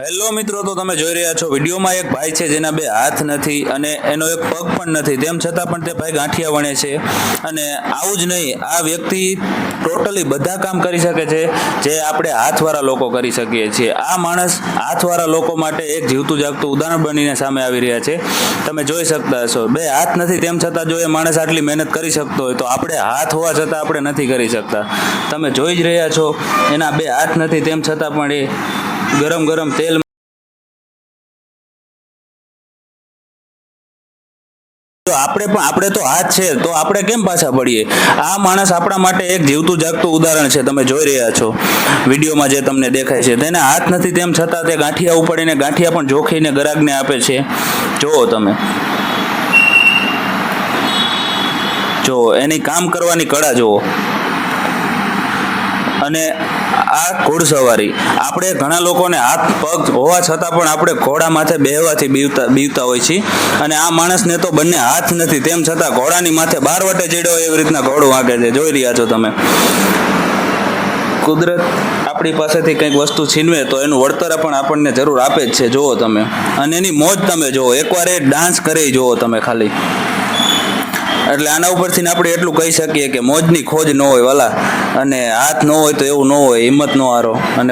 Hello મિત્રો, તો તમે જોઈ રહ્યા છો વિડીયોમાં એક ભાઈ છે જેના બે હાથ નથી અને એનો એક પગ પણ નથી, તેમ છતાં પણ તે ભાઈ ગાંઠિયા વણે છે. અને આવું જ નહીં, આ વ્યક્તિ ટોટલી બધા કામ કરી શકે છે જે આપણે હાથવાળા લોકો કરી શકીએ છીએ. આ માણસ હાથવાળા લોકો માટે એક જીવતું જાગતું ઉદાહરણ બનીને સામે આવી રહ્યા છે. તમે જોઈ શકતા હશો, બે હાથ નથી તેમ છતાં જો એ માણસ આટલી મહેનત કરી શકતો હોય તો આપણે હાથ હોવા છતાં આપણે નથી કરી શકતા. તમે જોઈ જ રહ્યા છો, એના બે હાથ નથી તેમ છતાં પણ એ ગરમ ગરમ તેલ આપણે તો હાથ છે તો આપણે કેમ પાછા પડીએ? આ માણસ આપણા માટે એક જીવતું જાગતું ઉદાહરણ છે. તમે જોઈ રહ્યા છો વિડીયોમાં જે તમને દેખાય છે, તેને હાથ નથી તેમ છતાં તે ગાંઠિયા ઉપાડીને ગાંઠિયા પણ જોખીને ગ્રાહકને આપે છે. જુઓ તમે, જો એની કામ કરવાની કળા જુઓ. અને આ ઘોડસવારી, આપણે ઘણા લોકોને હાથ પગ હોવા છતાં પણ આપણે ઘોડા માથે બેહવાથી બીવતા હોય છે. અને આ માણસને તો બંને હાથ નથી તેમ છતાં ઘોડાની માથે બારવટે ચડ્યો એવી રીતના ઘોડું હાંકે છે. જોઈ રહ્યા છો તમે. કુદરત આપણી પાસેથી કંઈક વસ્તુ છીનવે તો એનું વળતર પણ આપણને જરૂર આપે જ છે. જુઓ તમે, અને એની મોજ તમે જુઓ. એકવાર એ ડાન્સ કરી જુઓ તમે ખાલી. એટલે આના ઉપરથી આપણે એટલું કહી શકીએ કે મોજની ખોજ ન હોય વાલા, અને હાથ ન હોય તો એવું ન હોય, હિંમત ન હારો. અને